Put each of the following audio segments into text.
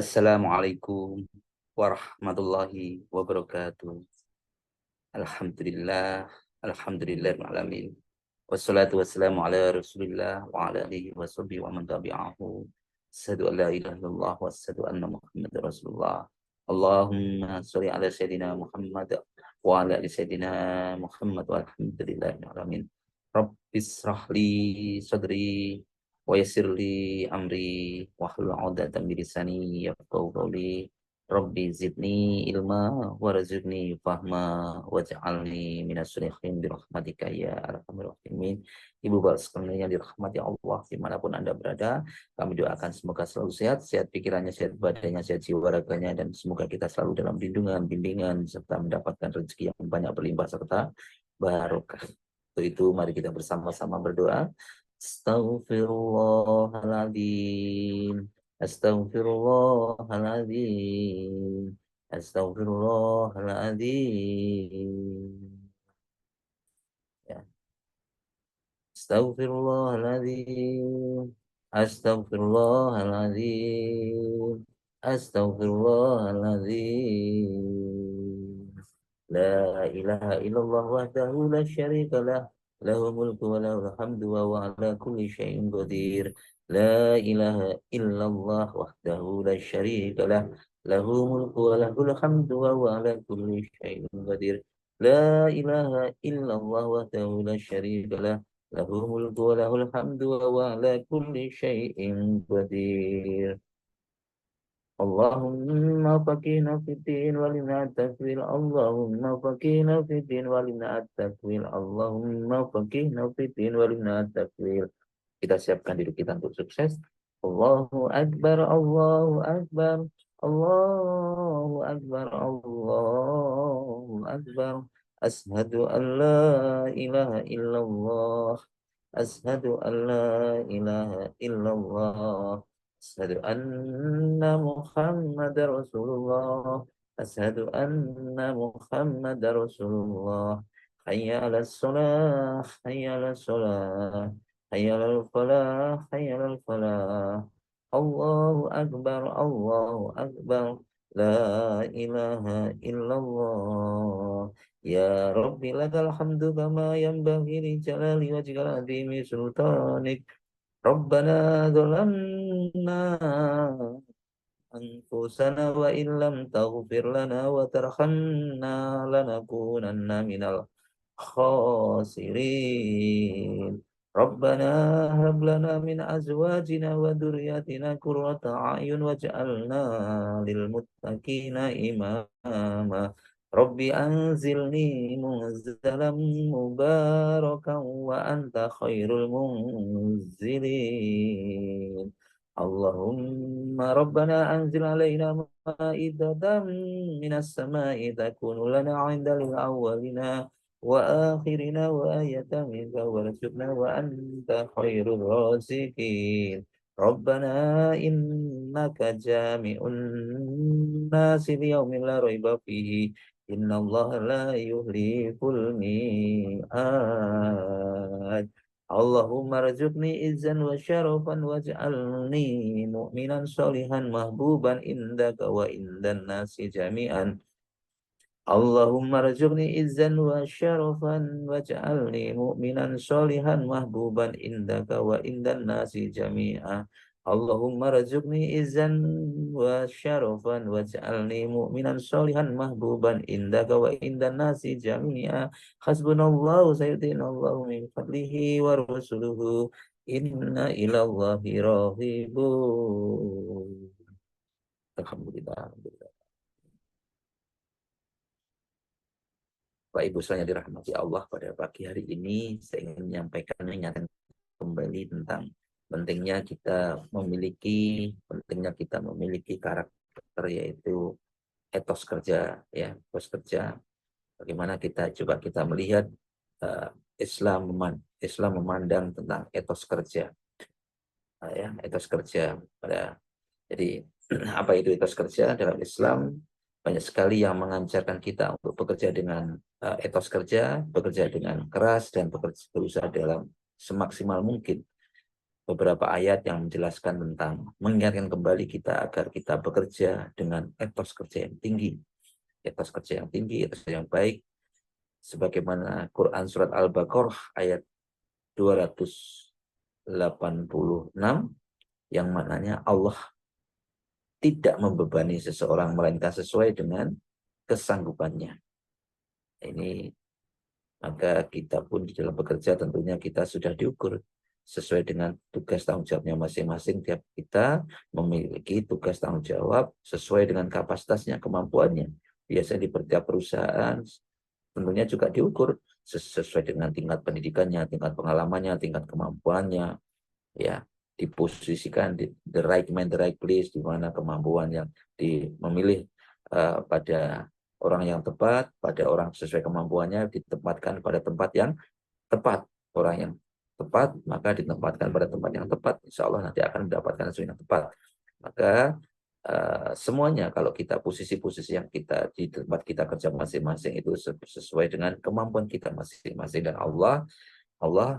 Assalamualaikum warahmatullahi wabarakatuh. Alhamdulillah, alhamdulillahirrahmanirrahim. Wassalatu wassalamu ala rasulillah wa ala alihi wa sahbihi wa man tabi'ahu. Asyhadu an la ilaha illallah wa asyhadu anna Muhammadar Rasulullah. Allahumma sholli ala sayyidina Muhammad wa ala ali sayyidina Muhammad walhamdulillahirabbil alamin. Rabbis rahli sadri wa yassir li amri wahlul 'uqdatam min lisani yafqahu qawli. Rabbi zidni ilma warzuqni fahma waj'alni minas sholihin birahmatika ya arhamar rahimin. Ibu bapak sekalian yang dirahmati Allah dimanapun Anda berada, kami doakan semoga selalu sehat, sehat pikirannya, sehat badannya, sehat jiwa raganya, dan semoga kita selalu dalam lindungan, bimbingan, serta mendapatkan rezeki yang banyak berlimpah serta barokah. Untuk itu mari kita bersama-sama berdoa. Astaghfirullahaladzim. Astaghfirullahaladzim. Astaghfirullahaladzim. Ya. Astaghfirullahaladzim. Astaghfirullahaladzim. Astaghfirullahaladzim. La ilaha illallah wahdahu la syarika lah. Lahu mulku wa lahul hamdu wa huwa ala kulli syai'in qadir. La ilaha illallah wahdahu la syarika lah. Lahu mulku wa lahul hamdu wa huwa ala kulli syai'in qadir. La ilaha illallah wahdahu la syarika lah. Lahu mulku wa lahul hamdu wa huwa ala kulli syai'in qadir. Allahumma faqihna fiddin walina at-takwil. Allahumma faqihna fiddin walina at-takwil. Allahumma faqihna fiddin walina at-takwil. Kita siapkan diri kita untuk sukses. Allahu Akbar, Allahu Akbar, Allahu Akbar, Allahu Akbar. Ashhadu an la ilaha illallah. Ashhadu an la ilaha illallah. Asyhadu anna Muhammadar Rasulullah. Asyhadu anna Muhammadar Rasulullah. Hayya 'alas shalah, hayya 'alas shalah, hayya 'alal falah, hayya 'alal falah. Allahu akbar, Allahu akbar. La ilaha illallah. Ya Rabbi lakal hamdu kama yanbaghi li jalali wajhika azimi sultanik. Rabbana zalamna anfusana wa illam taghfir lana wa tarhamna lanakunanna minal khasirin. Rabbana hab lana min azwajina wa dhurriyyatina qurrata a'yun waj'alna lil muttaqina imama. Rabbi anzilni munzalam mubarakan wa anta khairul munzilin. Allahumma rabbana anzil alaina ma'idatan minas sama'i takunu lana 'inda lil awwalina wa akhirina wa ayatan minka warzuqna wa anta khairur raziqin. Rabbana innaka jami'un nasi liyaumin la raiba fihi. Innallaha la yuhliful mi'ad. Allahumma rzuqni izzan wa syarafan waj'alni mu'minan sholihan mahbuban indaka wa indan nasi jami'an. Allahumma rzuqni izzan wa syarafan waj'alni mu'minan sholihan mahbuban indaka wa indan nasi jami'an. Allahumma rzuqni izzan wa syarafan waj'alni mu'minan sholihan mahbuban indaka wa indan nasi jami'a. Hasbunallahu sayyidinallahu min fadlihi wa rasuluhu inna ilallahi rahibun. Alhamdulillah. Bapak Ibu sekalian dirahmati Allah, pada pagi hari ini saya ingin menyampaikan kembali tentang pentingnya kita memiliki karakter, yaitu etos kerja, ya, etos kerja. Bagaimana kita melihat Islam memandang tentang etos kerja, ya, etos kerja. Jadi apa itu etos kerja dalam Islam? Banyak sekali yang mengajarkan kita untuk bekerja dengan etos kerja, bekerja dengan keras, dan berusaha dalam semaksimal mungkin. beberapa ayat yang menjelaskan tentang mengingatkan kembali kita agar kita bekerja dengan etos kerja yang tinggi, etos yang baik, sebagaimana Quran surat Al-Baqarah ayat 286 yang maknanya Allah tidak membebani seseorang melainkan sesuai dengan kesanggupannya. Ini maka kita pun di dalam bekerja tentunya kita sudah diukur sesuai dengan tugas tanggung jawabnya masing-masing. Tiap kita memiliki tugas tanggung jawab sesuai dengan kapasitasnya, kemampuannya. Biasanya di tiap perusahaan tentunya juga diukur sesuai dengan tingkat pendidikannya, tingkat pengalamannya, tingkat kemampuannya, ya, diposisikan di the right man, the right place, di mana kemampuan yang memilih pada orang yang tepat, pada orang sesuai kemampuannya, ditempatkan pada tempat yang tepat. Orang yang tepat, maka ditempatkan pada tempat yang tepat. Insya Allah nanti akan mendapatkan sesuatu yang tepat. Maka semuanya, kalau kita posisi-posisi yang kita di tempat kita kerja masing-masing itu sesuai dengan kemampuan kita masing-masing. Dan Allah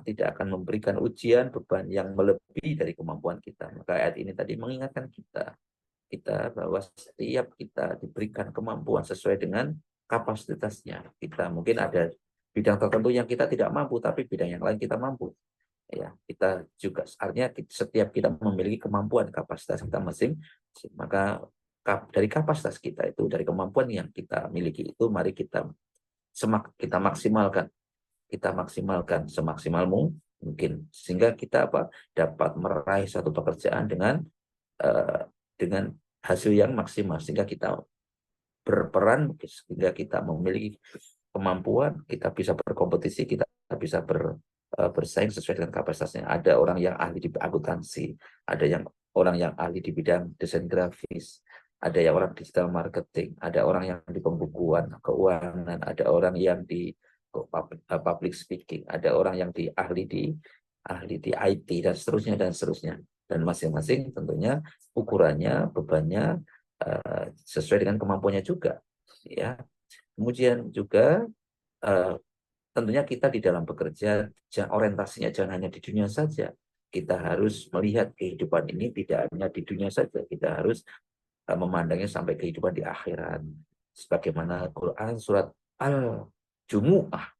tidak akan memberikan ujian beban yang melebihi dari kemampuan kita. Maka ayat ini tadi mengingatkan kita bahwa setiap kita diberikan kemampuan sesuai dengan kapasitasnya. Kita mungkin ada bidang tertentu yang kita tidak mampu, tapi bidang yang lain kita mampu. Ya, kita juga artinya setiap kita memiliki kemampuan kapasitas kita masing, maka dari kapasitas kita itu, dari kemampuan yang kita miliki itu, mari kita maksimalkan semaksimal mungkin, sehingga kita dapat meraih satu pekerjaan dengan hasil yang maksimal, sehingga kita berperan, sehingga kita memiliki kemampuan, kita bisa berkompetisi, kita bisa bersaing sesuai dengan kapasitasnya. Ada orang yang ahli di akuntansi, ada orang yang ahli di bidang desain grafis, ada yang orang digital marketing, ada orang yang di pembukuan keuangan, ada orang yang di public speaking, ada orang yang ahli di IT, dan seterusnya. Dan masing-masing tentunya ukurannya, bebannya sesuai dengan kemampuannya juga, ya. Kemudian juga tentunya kita di dalam bekerja, orientasinya jangan hanya di dunia saja. Kita harus melihat kehidupan ini tidak hanya di dunia saja, kita harus memandangnya sampai kehidupan di akhirat. Sebagaimana Quran surat Al-Jumu'ah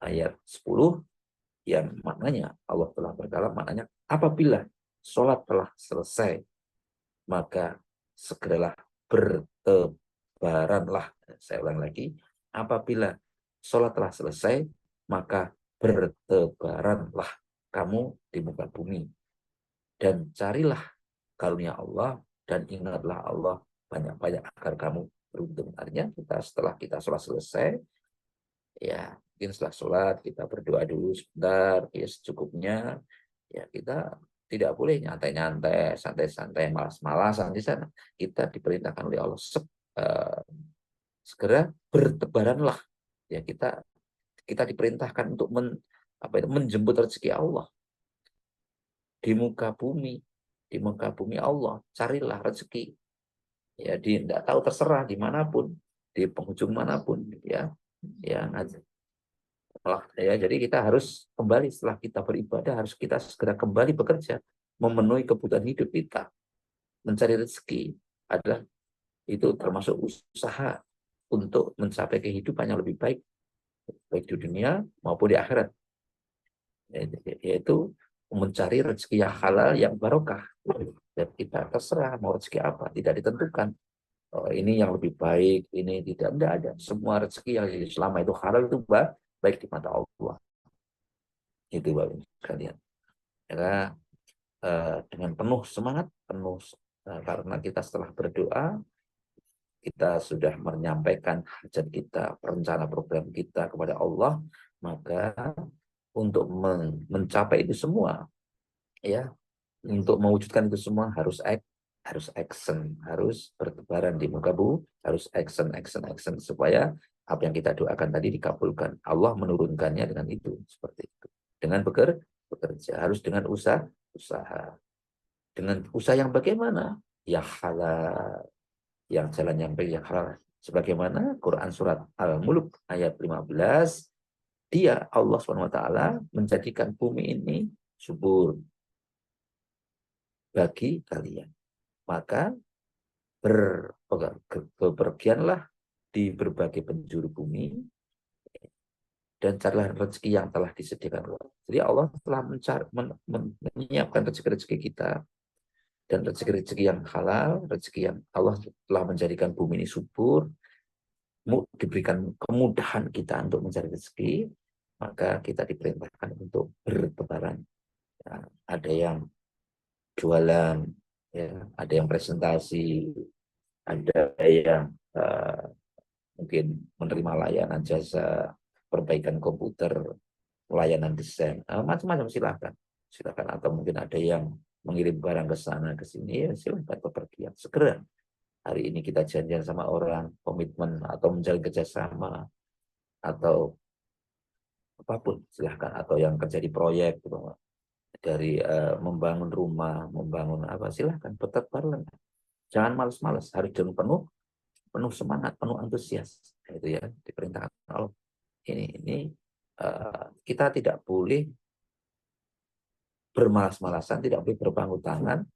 ayat 10 yang maknanya Allah telah berkata, maknanya apabila sholat telah selesai, maka segeralah bertebaranlah. Saya ulang lagi, apabila sholat telah selesai, maka bertebaranlah kamu di muka bumi, dan carilah karunia Allah, dan ingatlah Allah banyak-banyak agar kamu beruntung. Artinya setelah kita sholat selesai, ya mungkin setelah sholat kita berdoa dulu sebentar, ya secukupnya, ya kita tidak boleh nyantai-nyantai, santai-santai, malas-malasan di sana. Kita diperintahkan oleh Allah segera bertebaranlah. Ya kita diperintahkan untuk menjemput rezeki Allah di muka bumi Allah, carilah rezeki. Ya tidak tahu, terserah dimanapun, di penghujung manapun, ya jadi kita harus kembali setelah kita beribadah, harus kita segera kembali bekerja, memenuhi kebutuhan hidup kita. Mencari rezeki adalah itu termasuk usaha untuk mencapai kehidupan yang lebih baik di dunia maupun di akhirat, yaitu mencari rezeki yang halal, yang barokah. Dan kita terserah mau rezeki apa, tidak ditentukan. Ini yang lebih baik, ini tidak ada. Semua rezeki yang selama itu halal itu baik di mata Allah. Itu Bapak sekalian. Karena dengan penuh semangat, karena kita setelah berdoa, kita sudah menyampaikan hajat kita, rencana program kita kepada Allah, maka untuk mencapai itu semua, ya, untuk mewujudkan itu semua harus action, harus bertebaran di muka bumi, harus action supaya apa yang kita doakan tadi dikabulkan. Allah menurunkannya dengan itu, seperti itu. Dengan bekerja, harus dengan usaha. Dengan usaha yang bagaimana? Yang halal, yang jalan yang baik, yang halal. Sebagaimana Quran surat Al-Mulk ayat 15, Allah SWT menjadikan bumi ini subur, bagi kalian. Maka bepergianlah di berbagai penjuru bumi dan carilah rezeki yang telah disediakan Allah. Jadi Allah telah menyiapkan rezeki-rezeki kita, dan rezeki-rezeki yang halal, rezeki yang Allah telah menjadikan bumi ini subur, diberikan kemudahan kita untuk mencari rezeki, maka kita diperintahkan untuk bertebaran. Ya, ada yang jualan, ya, ada yang presentasi, ada yang mungkin menerima layanan jasa perbaikan komputer, layanan desain, macam-macam, silakan. Silakan. Atau mungkin ada yang mengirim barang ke sana ke sini, ya silakan bepergian. Segera. Hari ini kita janjian sama orang, komitmen atau menjalin kerjasama atau apapun, silahkan. Atau yang kerja di proyek gitu, dari membangun rumah, membangun apa, silahkan bertebaran. Jangan malas-malas, harus dengan penuh semangat, penuh antusias. Itu ya diperintahkan Allah. Ini kita tidak boleh bermalas-malasan, tidak boleh berpangku tangan,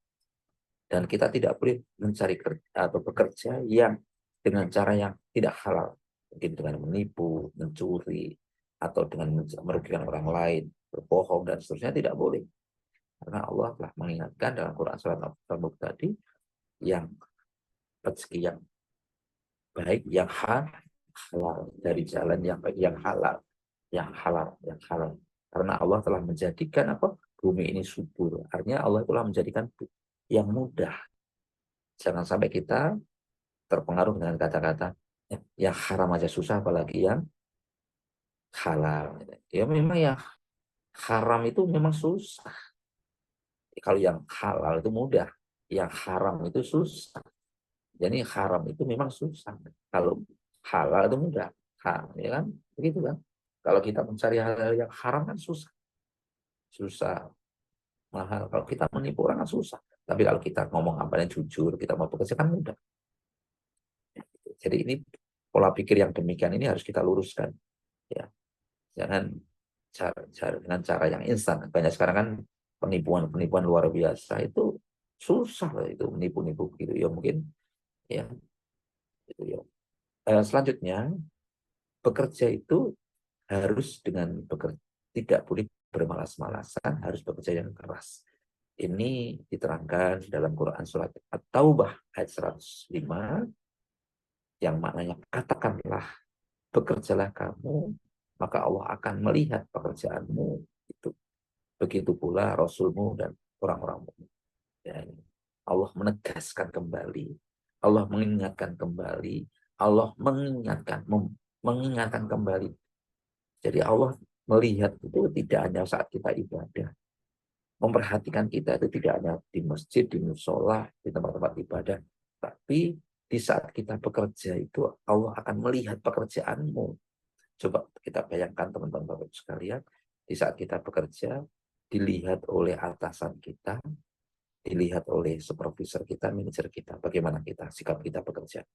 dan kita tidak boleh mencari kerja atau bekerja yang dengan cara yang tidak halal, mungkin dengan menipu, mencuri, atau dengan merugikan orang lain, berbohong dan seterusnya, tidak boleh. Karena Allah telah mengingatkan dalam Quran surat Al-Mulk tadi, yang rezeki yang baik, yang halal, dari jalan yang baik, yang halal, yang halal, yang halal. Karena Allah telah menjadikan apa? Bumi ini subur. Artinya Allah telah menjadikan yang mudah. Jangan sampai kita terpengaruh dengan kata-kata yang haram aja susah, apalagi yang halal. Ya memang yang haram itu memang susah. Kalau yang halal itu mudah, yang haram itu susah. Jadi haram itu memang susah. Kalau halal itu mudah, ya kan? Begitu kan? Kalau kita mencari hal yang haram kan susah, susah, mahal. Kalau kita menipu orang kan susah. Tapi kalau kita ngomong apa yang jujur, kita mau bekerja kan mudah. Jadi ini pola pikir yang demikian ini harus kita luruskan. Ya, jangan dengan cara yang instan. Banyak sekarang kan penipuan-penipuan luar biasa, itu susah lah, itu menipu-nipu gitu ya, mungkin ya itu ya. Selanjutnya, bekerja itu harus dengan bekerja, tidak boleh bermalas-malasan, harus bekerja yang keras. Ini diterangkan dalam Quran surat At-Taubah ayat 105, yang maknanya katakanlah, bekerjalah kamu, maka Allah akan melihat pekerjaanmu itu. Begitu pula Rasulmu dan orang-orang mukmin. Dan Allah menegaskan kembali, Allah mengingatkan kembali, Allah mengingatkan kembali. Jadi Allah melihat itu tidak hanya saat kita ibadah, memperhatikan kita itu tidak hanya di masjid, di musola, di tempat-tempat ibadah, tapi di saat kita bekerja itu Allah akan melihat pekerjaanmu. Coba kita bayangkan teman-teman Bapak sekalian, di saat kita bekerja, dilihat oleh atasan kita, dilihat oleh supervisor kita, manajer kita, bagaimana kita, sikap kita bekerja.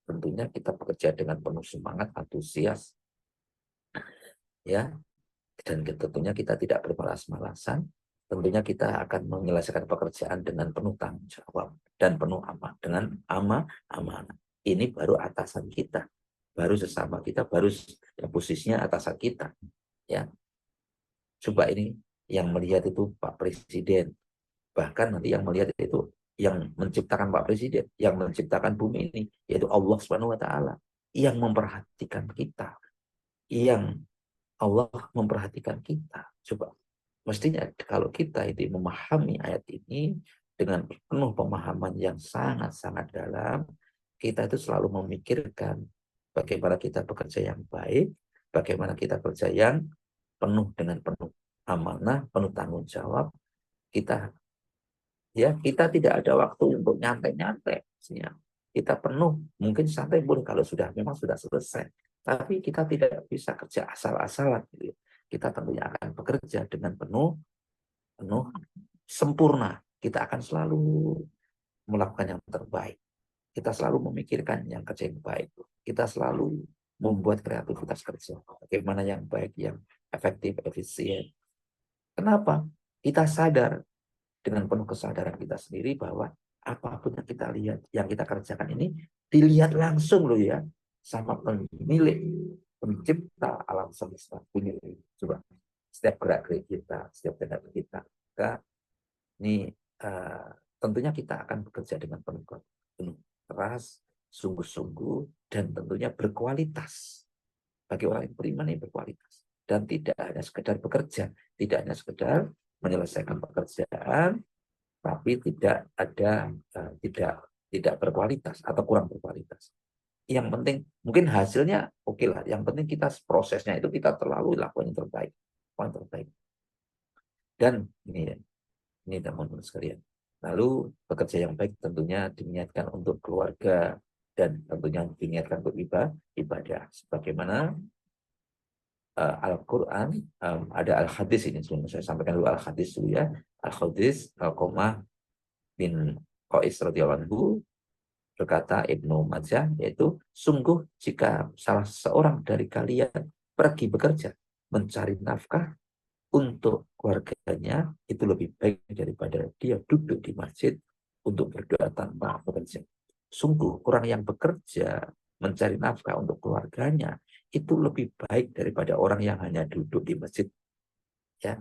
Tentunya kita bekerja dengan penuh semangat, antusias, ya, dan tentunya kita tidak bermalas-malasan. Tentunya kita akan menyelesaikan pekerjaan dengan penuh tanggung jawab dan penuh amanah. Ini baru atasan kita, baru sesama kita, baru ya, posisinya atasan kita. Ya, coba ini yang melihat itu Pak Presiden, bahkan nanti yang melihat itu yang menciptakan Pak Presiden, yang menciptakan bumi ini, yaitu Allah Subhanahu Wa Taala, yang memperhatikan kita, yang Allah memperhatikan kita. Coba, mestinya kalau kita itu memahami ayat ini dengan penuh pemahaman yang sangat-sangat dalam, kita itu selalu memikirkan bagaimana kita bekerja yang baik, bagaimana kita bekerja yang penuh dengan penuh amanah, penuh tanggung jawab. Kita tidak ada waktu untuk nyantai-nyantai. Kita penuh, mungkin santai boleh kalau memang sudah selesai. Tapi kita tidak bisa kerja asal-asalan. Gitu. Kita tentunya akan bekerja dengan penuh sempurna. Kita akan selalu melakukan yang terbaik. Kita selalu memikirkan yang kerja yang baik. Kita selalu membuat kreativitas kerja. Bagaimana yang baik, yang efektif, efisien. Kenapa? Kita sadar dengan penuh kesadaran kita sendiri bahwa apapun yang kita lihat, yang kita kerjakan ini dilihat langsung loh ya sama pemilik, pencipta alam semesta ini. Coba setiap gerak gerik kita, setiap tindakan kita, maka ini tentunya kita akan bekerja dengan penuh keras, sungguh-sungguh, dan tentunya berkualitas. Bagi orang yang beriman ini berkualitas. Dan tidak hanya sekedar bekerja, tidak hanya sekedar menyelesaikan pekerjaan, tapi tidak ada tidak berkualitas atau kurang berkualitas. Yang penting mungkin hasilnya oke lah. Yang penting kita prosesnya itu kita terlalu lakukan yang terbaik, yang terbaik. Dan ini teman-teman sekalian. Lalu bekerja yang baik tentunya diniatkan untuk keluarga dan tentunya diniatkan untuk ibadah. Sebagaimana Al-Quran, ada Al-Hadis ini, sebelum saya sampaikan dulu Al-Hadis dulu ya. Al-Hadis, Al-Qamah bin Qais radhiyallahu anhu berkata Ibnu Majah, yaitu sungguh jika salah seorang dari kalian pergi bekerja, mencari nafkah untuk keluarganya, itu lebih baik daripada dia duduk di masjid untuk berdoa tanpa bekerja. Sungguh orang yang bekerja mencari nafkah untuk keluarganya itu lebih baik daripada orang yang hanya duduk di masjid, ya,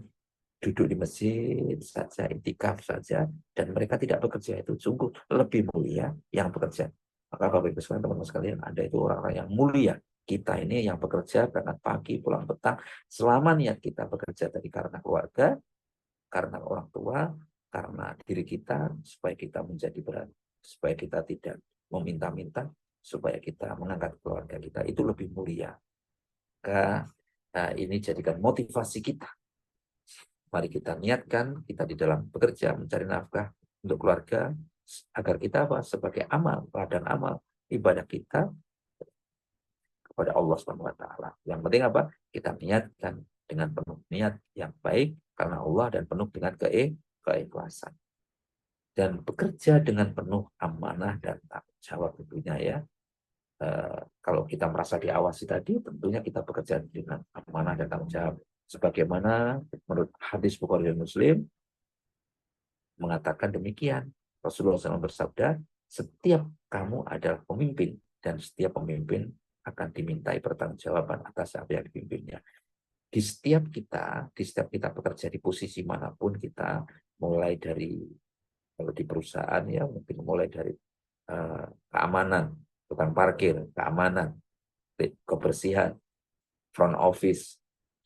duduk di masjid saja, itikaf saja, dan mereka tidak bekerja. Itu sungguh lebih mulia yang bekerja. Maka Bapak Ibu sekalian, teman-teman sekalian, Anda itu orang-orang yang mulia. Kita ini yang bekerja berangkat pagi, pulang petang, selama niat kita bekerja tadi karena keluarga, karena orang tua, karena diri kita, supaya kita menjadi berat, supaya kita tidak meminta-minta, supaya kita mengangkat keluarga kita, itu lebih mulia. Maka ini jadikan motivasi kita. Mari kita niatkan kita di dalam bekerja mencari nafkah untuk keluarga, agar kita apa? Sebagai amal, ladang amal ibadah kita kepada Allah Subhanahu wa taala. Yang penting apa? Kita niatkan dengan penuh niat yang baik karena Allah dan penuh dengan keikhlasan. Dan bekerja dengan penuh amanah dan tanggung jawab tentunya ya. Kalau kita merasa diawasi tadi, tentunya kita bekerja dengan amanah dan tanggung jawab. Sebagaimana menurut hadis Bukhari dan Muslim mengatakan demikian. Rasulullah SAW bersabda, setiap kamu adalah pemimpin dan setiap pemimpin akan dimintai pertanggungjawaban atas apa yang dipimpinnya. Di setiap kita bekerja di posisi manapun kita, mulai dari kalau di perusahaan ya mungkin mulai dari keamanan, tukang parkir, keamanan, kebersihan, front office,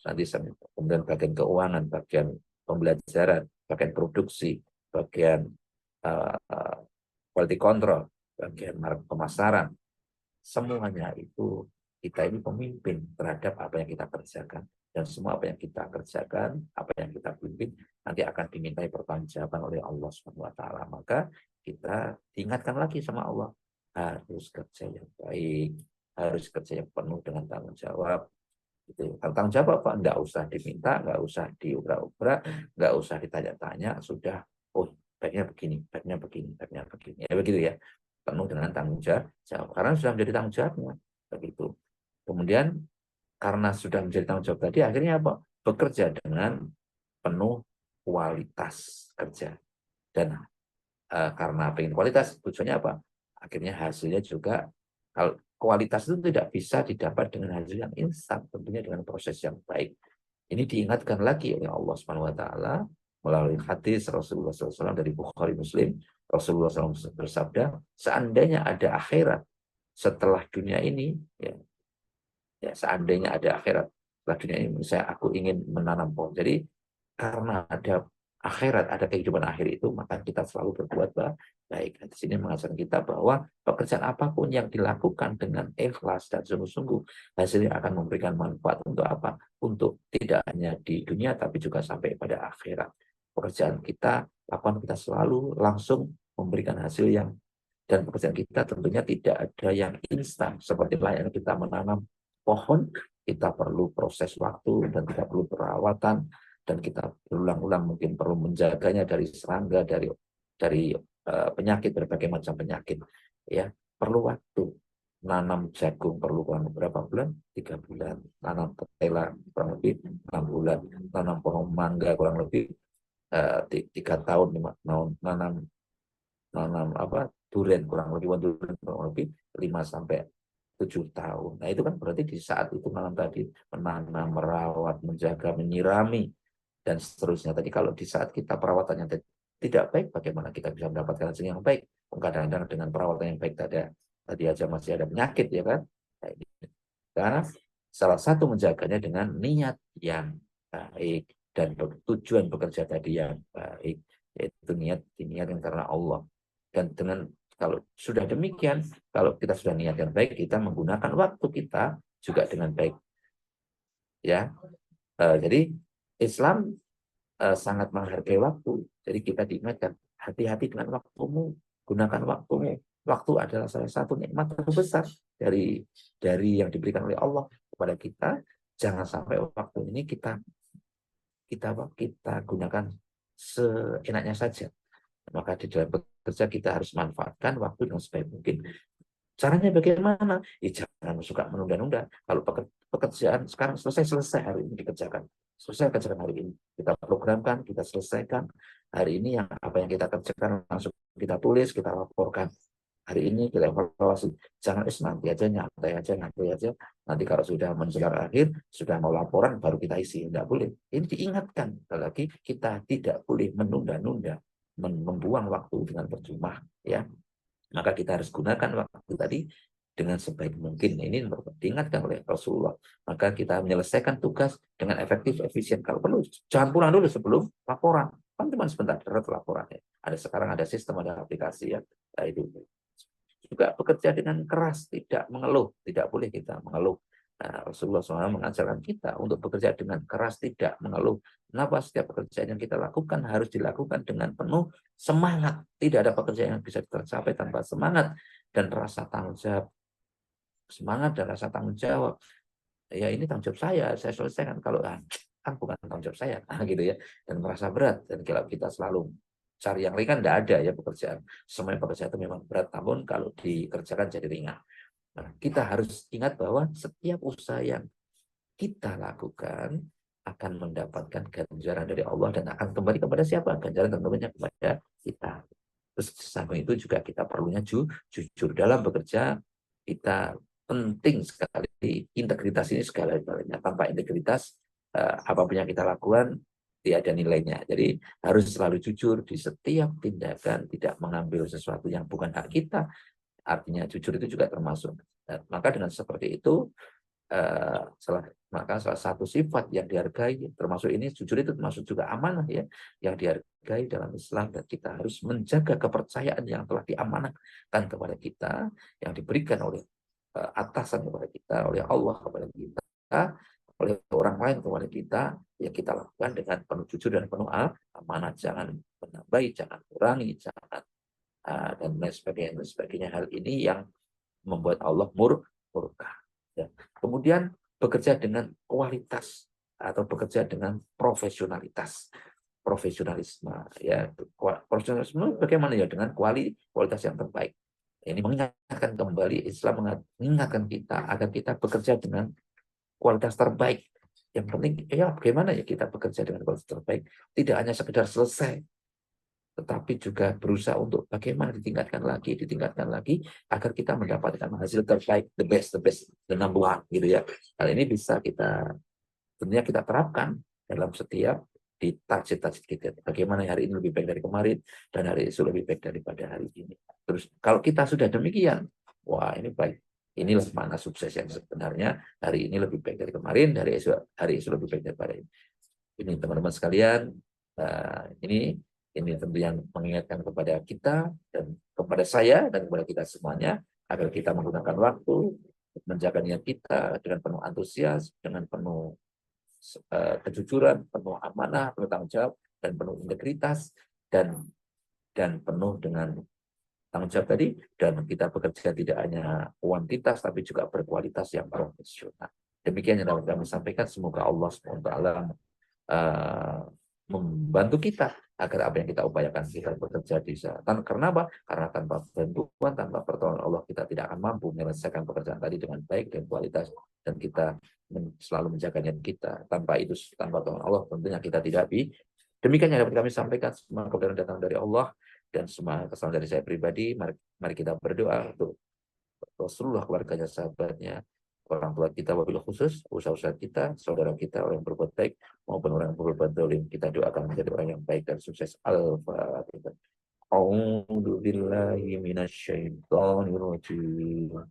nanti kemudian bagian keuangan, bagian pembelajaran, bagian produksi, bagian quality control, bagian pemasaran, semuanya itu kita ini pemimpin terhadap apa yang kita kerjakan. Dan semua apa yang kita kerjakan, apa yang kita pimpin, nanti akan dimintai pertanggungjawaban oleh Allah Subhanahu wa taala. Maka kita diingatkan lagi sama Allah, harus kerja yang baik, harus kerja yang penuh dengan tanggung jawab. Gitu. Tanggung jawab apa? Nggak usah diminta, nggak usah diubrak-ubrak, nggak usah ditanya-tanya, sudah, oh baiknya begini, baiknya begini, baiknya begini. Ya begitu ya, penuh dengan tanggung jawab, karena sudah menjadi tanggung jawabnya. Begitu. Kemudian karena sudah menjadi tanggung jawab tadi, akhirnya apa? Bekerja dengan penuh kualitas kerja. Dan karena pengen kualitas, tujuannya apa? Akhirnya hasilnya juga, kalau kualitas itu tidak bisa didapat dengan hasil yang instan, tentunya dengan proses yang baik. Ini diingatkan lagi oleh Allah Subhanahu wa taala melalui hadis Rasulullah SAW dari Bukhari Muslim. Rasulullah SAW bersabda, seandainya ada akhirat setelah dunia ini, ya seandainya ada akhirat setelah dunia ini, saya aku ingin menanam pohon. Jadi karena ada akhirat, ada kehidupan akhir itu, maka kita selalu berbuat baik. Di sini mengajarkan kita bahwa pekerjaan apapun yang dilakukan dengan ikhlas dan sungguh-sungguh, hasilnya akan memberikan manfaat untuk apa? Untuk tidak hanya di dunia, tapi juga sampai pada akhirat. Pekerjaan kita, lakukan kita selalu langsung memberikan hasil yang, dan pekerjaan kita tentunya tidak ada yang instan. Seperti layaknya kita menanam pohon, kita perlu proses waktu dan kita perlu perawatan, dan kita berulang-ulang mungkin perlu menjaganya dari serangga, dari penyakit, berbagai macam penyakit. Ya, perlu waktu. Nanam jagung perlu kurang berapa bulan? 3 bulan. Nanam ketela kurang lebih 6 bulan. Nanam pohon mangga kurang lebih 3 tahun nanam nanam durian, kurang lebih durian kurang lebih 5 sampai 7 tahun. Nah itu kan berarti di saat itu malam tadi menanam, merawat, menjaga, menyirami dan seterusnya. Tadi kalau di saat kita perawatannya tidak baik, bagaimana kita bisa mendapatkan hasil yang baik? Kadang-kadang dengan perawatan yang baik tadi aja masih ada penyakit, ya kan? Nah, ini. Karena salah satu menjaganya dengan niat yang baik dan tujuan bekerja tadi yang baik, yaitu niat yang karena Allah. Dan dengan kalau sudah demikian, kalau kita sudah niat yang baik, kita menggunakan waktu kita juga dengan baik, ya. Jadi Islam sangat menghargai waktu. Jadi kita diingatkan, hati-hati dengan waktumu, gunakan waktumu. Waktu adalah salah satu nikmat terbesar dari yang diberikan oleh Allah kepada kita. Jangan sampai waktu ini kita gunakan seenaknya saja. Maka di dalam bekerja kita harus manfaatkan waktu dengan sebaik mungkin. Caranya bagaimana? Jangan suka menunda-nunda. Kalau pekerjaan sekarang selesai hari ini dikerjakan. Selesai kerjakan hari ini. Kita programkan, kita selesaikan. Hari ini apa yang kita kerjakan langsung kita tulis, kita laporkan. Hari ini kita evaluasi. Jangan nanti aja, nyantai aja. Nanti kalau sudah menjelang akhir, sudah mau laporan, baru kita isi. Tidak boleh. Ini diingatkan. Lagi kita tidak boleh menunda-nunda, membuang waktu dengan percuma, ya. Maka kita harus gunakan waktu tadi dengan sebaik mungkin. Ini diingatkan oleh Rasulullah. Maka kita menyelesaikan tugas dengan efektif, efisien. Kalau perlu, jangan pulang dulu sebelum laporan. Kan cuma sebentar, laporannya. Sekarang ada sistem, ada aplikasi, ya. Nah, itu juga bekerja dengan keras, tidak mengeluh. Tidak boleh kita mengeluh. Nah, Rasulullah SAW mengajarkan kita untuk bekerja dengan keras, tidak mengeluh. Kenapa? Setiap pekerjaan yang kita lakukan harus dilakukan dengan penuh semangat. Tidak ada pekerjaan yang bisa tercapai tanpa semangat dan rasa tanggung jawab. Semangat dan rasa tanggung jawab. Ya, ini tanggung jawab saya selesaikan. Kalau kan bukan tanggung jawab saya, gitu ya. Dan merasa berat. Dan kalau kita selalu cari yang ringan, tidak ada ya pekerjaan. Semua pekerjaan itu memang berat, namun kalau dikerjakan jadi ringan. Nah, kita harus ingat bahwa setiap usaha yang kita lakukan akan mendapatkan ganjaran dari Allah dan akan kembali kepada siapa? Ganjaran tentunya kepada kita. Terus samping itu juga kita perlunya jujur dalam bekerja. Kita penting sekali integritas ini segala-galanya. Tanpa integritas apapun yang kita lakukan tidak ada nilainya. Jadi harus selalu jujur di setiap tindakan, tidak mengambil sesuatu yang bukan hak kita. Artinya jujur itu juga termasuk. Maka dengan seperti itu maka salah satu sifat yang dihargai termasuk ini jujur itu termasuk juga amanah, ya, yang dihargai dalam Islam, dan kita harus menjaga kepercayaan yang telah diamanahkan kepada kita, yang diberikan oleh atasan kepada kita, oleh Allah kepada kita, oleh orang lain kepada kita, yang kita lakukan dengan penuh jujur dan penuh amanah. Jangan menambahi, jangan kurangi, jangan dan lain sebagainya. Hal ini yang membuat Allah murka. Ya. Kemudian bekerja dengan kualitas atau bekerja dengan profesionalisme, ya. Profesionalisme bagaimana, ya, dengan kualitas yang terbaik. Ini mengingatkan kembali, Islam mengingatkan kita agar kita bekerja dengan kualitas terbaik. Yang penting, ya, bagaimana ya kita bekerja dengan kualitas terbaik, tidak hanya sekedar selesai, tetapi juga berusaha untuk bagaimana ditingkatkan lagi agar kita mendapatkan hasil terbaik, the best, the number one, gitu ya. Hal ini bisa tentunya kita terapkan dalam setiap di target kita. Bagaimana hari ini lebih baik dari kemarin dan hari esok lebih baik daripada hari ini. Terus kalau kita sudah demikian, wah, ini baik. Inilah mana sukses yang sebenarnya. Hari ini lebih baik dari kemarin, hari esok lebih baik daripada ini. Ini teman-teman sekalian, ini tentu yang mengingatkan kepada kita dan kepada saya dan kepada kita semuanya agar kita menggunakan waktu, menjaga niat kita dengan penuh antusias, dengan penuh kejujuran, penuh amanah, penuh tanggung jawab, dan penuh integritas, dan penuh dengan tanggung jawab tadi, dan kita bekerja tidak hanya kuantitas tapi juga berkualitas yang profesional. Demikian yang dapat kami sampaikan. Semoga Allah SWT membantu kita agar apa yang kita upayakan kita bekerja di sana. Karena apa? Karena tanpa bantuan, tanpa pertolongan Allah, kita tidak akan mampu menyelesaikan pekerjaan tadi dengan baik dan kualitas, dan kita selalu menjaga niat kita. Tanpa pertolongan Allah tentunya kita tidak Demikian yang dapat kami sampaikan. Semua kebenaran datang dari Allah dan semua kesalahan dari saya pribadi. Mari kita berdoa untuk Rasulullah, keluarganya, sahabatnya, orang tua kita, wabil khusus, usaha-usaha kita, saudara kita, orang yang berbuat baik, maupun orang yang berbuat dolim. Kita doakan menjadi orang yang baik dan sukses. Al-Fatihah. A'udzu billahi minasyaitonir rajim.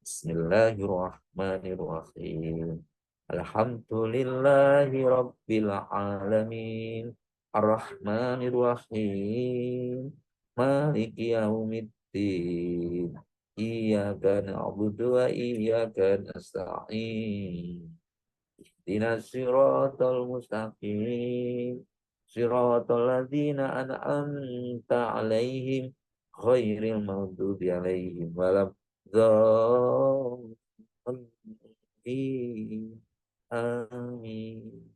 Bismillahirrahmanirrahim. Alhamdulillahi rabbil alamin. Ar-Rahmanir-Rahim. Maliki yaumiddin. Iyyaka na'budu wa iyyaka nasta'in. Ihdinas siratal mustaqim. Siratal ladzina an'amta 'alaihim ghairil maghdubi 'alaihim waladdallin. Amin.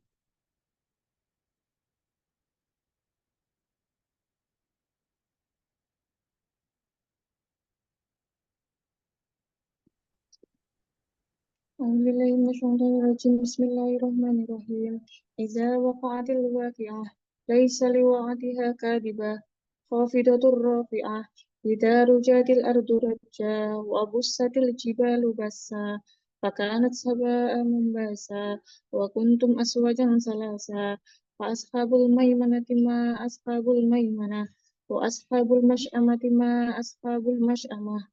أعوذ بالله من الشيطان الرجيم بسم الله الرحمن الرحيم إذا وقعت الواقعة ليس لوقعتها كاذبة خافضة رافعة إذا رجت الأرض رجا وبست الجبال بسا فكانت هباء منبثا وكنتم أزواجا ثلاثا فأصحاب الميمنة ما أصحاب الميمنة وأصحاب المشأمة ما أصحاب المشأمة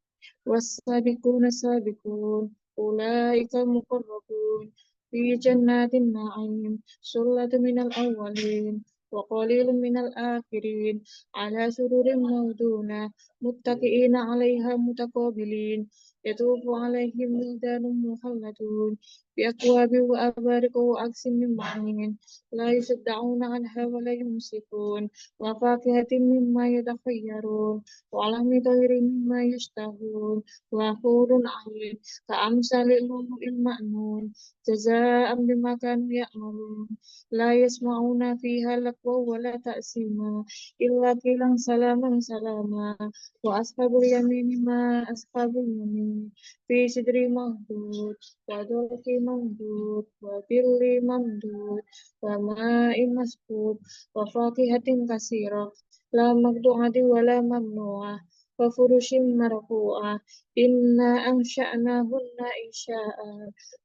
والسابقون السابقون أولئك المقربون في جنات النعيم ثلة من الأولين وقليل من الآخرين على سرر موضونة متكئين عليها متقابلين يطوف عليهم ولدان مخلدون بأكواب وأبارك وأكس من معين لا يصدعون عنها ولا يمسكون وفاكهة مما يتخيرون ولحم طير مما يشتهون وحور عين كأمثال اللؤلؤ المكنون جزاء بما كانوا يعملون لا يسمعون فيها لغوا ولا تأثيما إلا قيلا سلاما سلاما وأصحاب اليمين ما أصحاب اليمين في سدر مهدود وذرق ممدود وظل ممدود وماء مسكوب وفاكهة كثيرة لا مقطوعة ولا ممنوعة وفرش مرفوعة إنا أنشأناهن إنشاء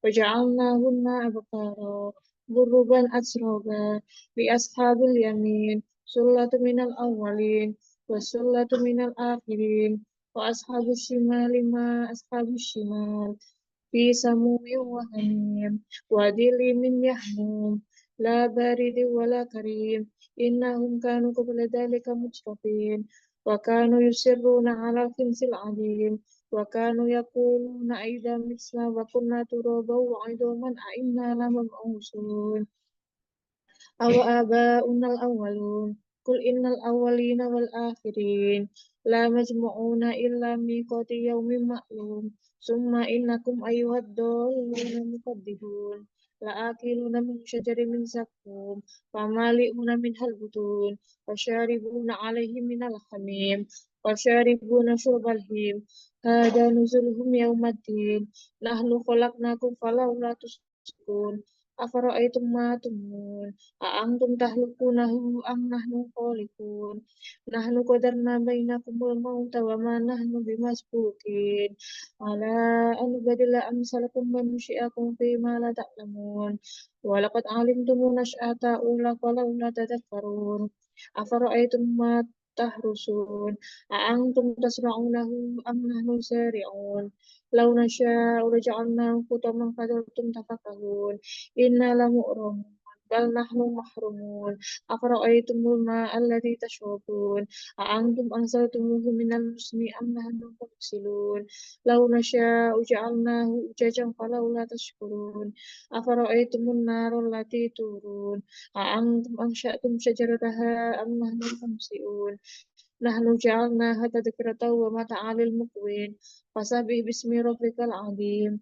وجعلناهن أبكارا غربا أترابا لأصحاب اليمين سلة من الأولين وسلة من الآخرين وأصحاب الشمال ما أصحاب الشمال في سموم وحميم وظل من يحموم لا بارد ولا كريم إنهم كانوا قبل ذلك مترفين وكانوا يصرون على الخبز العظيم وكانوا يقولون أئذا متنا وكنا ترابا وعظاما أئنا لمبعوثون أو آباؤنا الأولون قل إن الأولين والآخرين لا مجموعون إلى ميقات يوم معلوم ثم إنكم أيها الضالون المكذبون لآكلون من شجر من زقوم فمالئون منها البطون وشاربون عليه من الحميم وشاربون شرب الهيم هذا نزلهم يوم الدين نحن خلقناكم فلولا تصدقون أفرأيتم ما تمنون أأنتم تخلقونه أم نحن الخالقون نحن قدرنا بينكم الموت وما نحن بمسبوقين على أن نبدل أمثالكم وننشئكم فيما لا تعلمون ولقد علمتم نشأة الأولى فلولا تذكرون أفرأيتم ما تحرسون أأنتم تزرعونه أم نحن الزارعون لو نشاء لجعلناه حطاما فظلتم تفكهون إنا لمغرمون بل نحن محرومون أفرأيتم الماء الذي تشربون أأنتم أنزلتموه من المزن أم نحن المرسلون لو نشاء جعلناه أجاجا فلولا تشكرون أفرأيتم النار التي تورون أأنتم أنشأتم شجرتها أم نحن المنشئون نحن جعلناها تذكرة ومتاعا للمقوين فسبح باسم ربك العظيم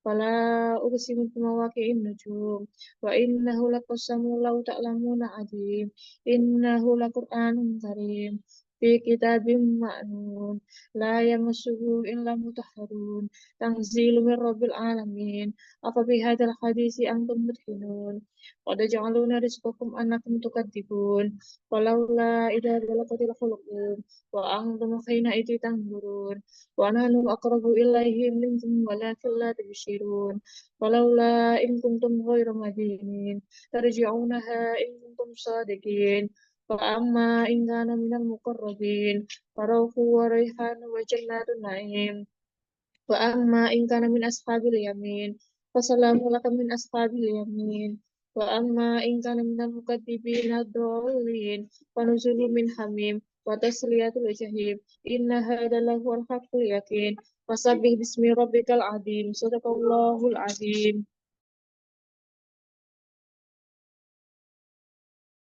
فلا أقسم بمواقع النجوم وإنه لقسم لو تعلمون عظيم إنه لقرآن كريم في كتاب مأنون لا يمسه إلا المطهرون تنزيل من رب العالمين أفبهذا الحديث أنتم مدهنون قد جعلون رزقكم أنكم تكذبون ولولا إذا بلغت الحلقوم وأنتم حينئذ تنظرون ونحن أقرب إليه منكم ولكن لا تبصرون ولولا إن كنتم غير مدينين ترجعونها إن كنتم صادقين فأما إن كان من المقربين فروح وريحان وجنات النعيم وأما إن كان من أصحاب اليمين فسلام لك من أصحاب اليمين وأما إن كان من المكذبين الضالين فنزل من حميم وتسلية الجحيم إن هذا لهو الحق اليقين فسبح باسم ربك العظيم صدق الله العظيم